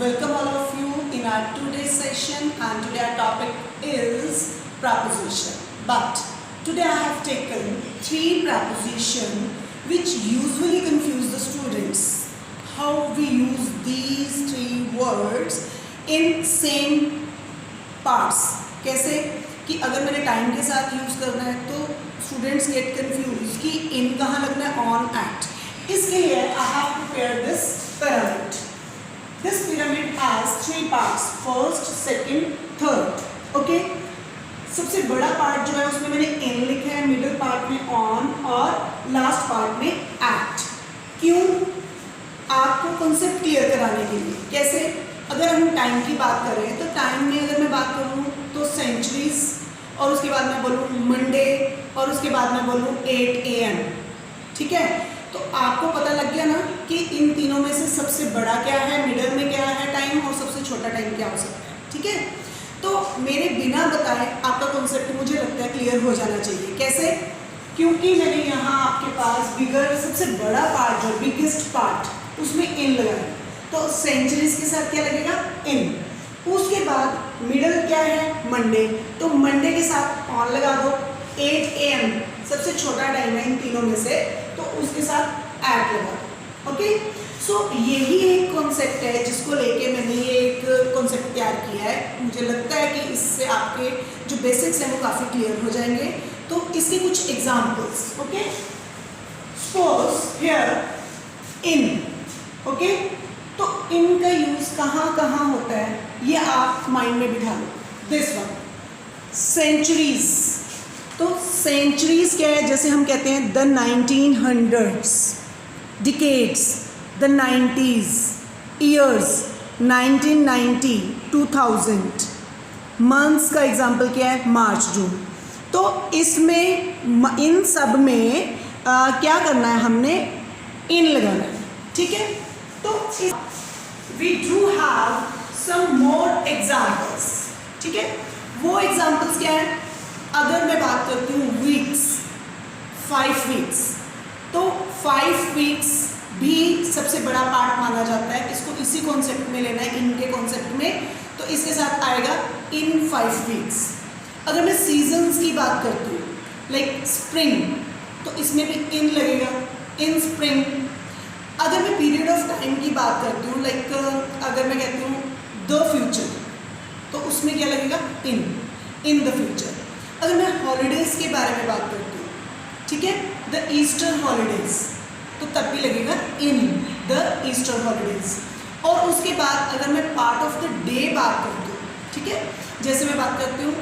Welcome all of you in our today's session, and today our topic is preposition. But today I have taken three prepositions which usually confuse the students. How we use these three words in same parts. कैसे कि अगर मैंने time के साथ use करना है तो students get confuse कि इन कहाँ लगना है, ऑन, एट. इसके लिए I have prepared this pyramid. This pyramid has three parts: first, second, third. Okay? सबसे बड़ा पार्ट जो है उसमें मैंने in लिखा है, मिडिल पार्ट में on और लास्ट पार्ट में at. क्यों? आपको कॉन्सेप्ट क्लियर कराने के लिए. कैसे? अगर हम टाइम की बात करें तो टाइम में अगर मैं बात करूँ तो सेंचुरीज, और उसके बाद मैं बोलूँ मंडे, और उसके बाद मैं बोलूँ 8 AM. ठीक है? तो आपको पता लग गया ना कि इन तीनों में से सबसे बड़ा क्या है, मिडल में क्या है टाइम, और सबसे छोटा टाइम क्या हो सकता है. ठीक है? तो मेरे बिना बताए आपका कॉन्सेप्ट मुझे लगता है क्लियर हो जाना चाहिए. कैसे? क्योंकि मैंने यहाँ आपके पास बिगर, सबसे बड़ा पार्ट जो बिगेस्ट पार्ट, उसमें इन लगाया. तो सेंचुरीज के साथ क्या लगेगा, इन. उसके बाद मिडल क्या है, मंडे, तो मंडे के साथ ऑन लगा दो. 8 AM सबसे छोटा टाइम है इन तीनों में से, तो उसके साथ ऐड लगा दो. ओके? सो यही एक कॉन्सेप्ट है जिसको लेके मैंने ये एक कॉन्सेप्ट तैयार किया है. मुझे लगता है कि इससे आपके जो बेसिक्स हैं वो काफ़ी क्लियर हो जाएंगे. तो इसके कुछ examples. Okay? Suppose here in. Okay? तो इन का यूज़ कहाँ कहाँ होता है ये आप माइंड में बिठा लो. This one, centuries. तो सेंचुरीज क्या है, जैसे हम कहते हैं the 1900s, decades the 90s, years 1990, 2000. Months का एग्जांपल क्या है, मार्च, जून. तो इसमें इन सब में क्या करना है, हमने इन लगाना है. ठीक है? तो we do have some more examples. ठीक है? वो एग्जाम्पल्स क्या है, अगर मैं बात करती हूँ वीक्स, 5 वीक्स, तो 5 वीक्स भी सबसे बड़ा पार्ट माना जाता है. इसको इसी कॉन्सेप्ट में लेना है, इनके कॉन्सेप्ट में. तो इसके साथ आएगा इन 5 वीक्स. अगर मैं सीजन्स की बात करती हूँ लाइक स्प्रिंग, तो इसमें भी इन लगेगा, इन स्प्रिंग. अगर मैं पीरियड ऑफ टाइम की बात करती हूँ लाइक अगर मैं कहती हूँ द फ्यूचर, तो उसमें क्या लगेगा, इन द फ्यूचर. अगर मैं हॉलीडेज़ के बारे में बात करती हूँ, ठीक है, द ईस्टर हॉलीडेज़, तो तब भी लगेगा इन द ईस्टर हॉलीडेज़. और उसके बाद अगर मैं पार्ट ऑफ द डे बात करती हूँ, ठीक है, जैसे मैं बात करती हूँ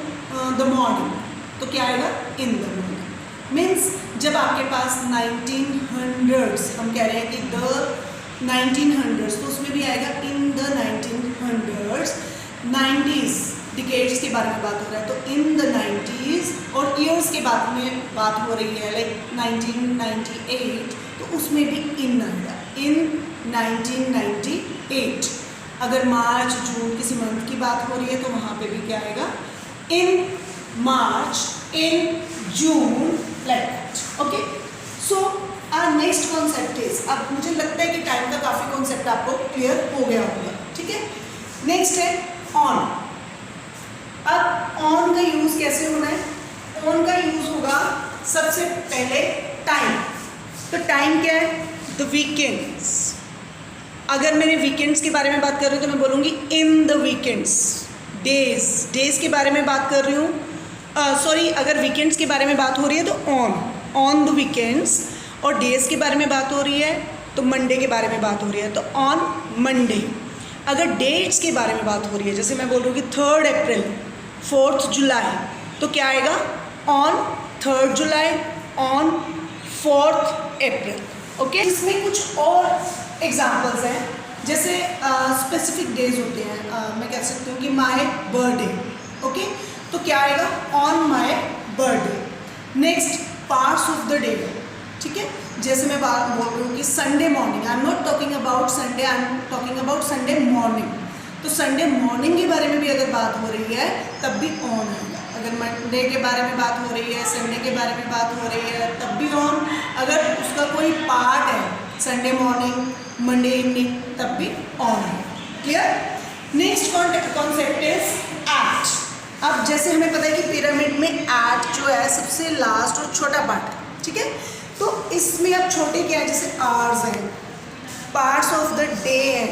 द मॉर्निंग, तो क्या आएगा, इन द मॉर्निंग. मीन्स जब आपके पास 1900s, हम कह रहे हैं कि द 1900s, तो उसमें भी आएगा in the 1900s. 90s, decades के बारे में बात हो रहा है, तो इन द 90s. और ईयर्स के बारे में बात हो रही है लाइक 1998, तो उसमें भी इन आएगा, इन 1998. अगर मार्च, जून, किसी मंथ की बात हो रही है तो वहाँ पे भी क्या आएगा, in March, in June, like that. Okay? So our next concept is, अब मुझे लगता है कि टाइम का काफ़ी कॉन्सेप्ट आपको क्लियर हो गया होगा. ठीक है? नेक्स्ट है ऑन. अब ऑन का यूज़ कैसे होना है, ऑन का यूज़ होगा सबसे पहले टाइम. तो टाइम क्या है, द वीकेंड्स. अगर मैंने वीकेंड्स के बारे में बात कर रही हूँ तो मैं बोलूँगी इन द वीकेंड्स. डेज के बारे में बात कर रही हूँ, सॉरी, अगर वीकेंड्स के बारे में बात हो रही है तो ऑन द वीकेंड्स. और डेज़ के बारे में बात हो रही है तो मंडे के बारे में बात हो रही है तो ऑन मंडे. अगर डेट्स के बारे में बात हो रही है, जैसे मैं बोल रही हूँ कि 3 अप्रैल, 4 जुलाई, तो क्या आएगा, on 3 July, on 4 April. Okay? इसमें कुछ और एग्जाम्पल्स हैं, जैसे स्पेसिफिक डेज होते हैं. मैं कह सकती हूँ कि माई बर्थडे. ओके? तो क्या आएगा, on my birthday. Next, parts of the day. ठीक है? जैसे मैं बात बोल रही हूँ कि Sunday morning, I am not talking about Sunday, I am talking about Sunday morning. तो संडे मॉर्निंग के बारे में भी अगर बात हो रही है तब भी ऑन आएगा. अगर मंडे के बारे में बात हो रही है, संडे के बारे में बात हो रही है, तब भी ऑन. अगर उसका कोई पार्ट है, संडे मॉर्निंग, मंडे इवनिंग, तब भी ऑन है. क्लियर? Concept is at. अब जैसे हमें पता है कि पिरामिड में एट जो है सबसे लास्ट और छोटा पार्ट, ठीक है। तो इसमें अब छोटे क्या है, जैसे आवर्स हैं, पार्ट्स ऑफ द डे है,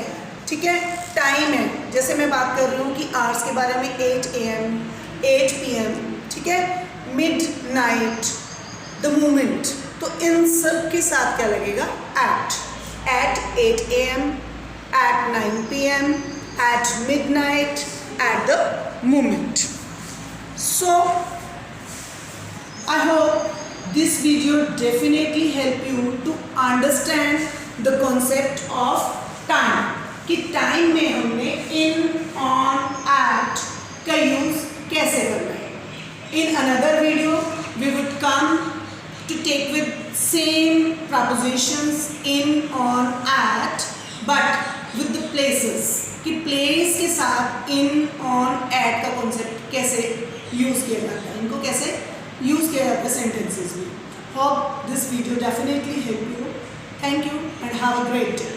ठीक है, टाइम है। जैसे मैं बात कर रही हूँ कि आवर्स के बारे में 8 AM 8 PM, ठीक है, मिड नाइट, द मोमेंट। तो इन सब के साथ क्या लगेगा, eight 8 AM, at 9 PM, at midnight, at the moment. So I hope this video definitely help you to understand the concept of time, कि टाइम में हमने in, on, at का यूज कैसे करना है। In another video we would come to take with same prepositions in, on, at, but with the places, कि place के साथ इन, ऑन, एट का कॉन्सेप्ट कैसे यूज किया जाता है, इनको कैसे यूज किया जाता है सेंटेंसेस में। Hope this video definitely help you. Thank you and have a great day.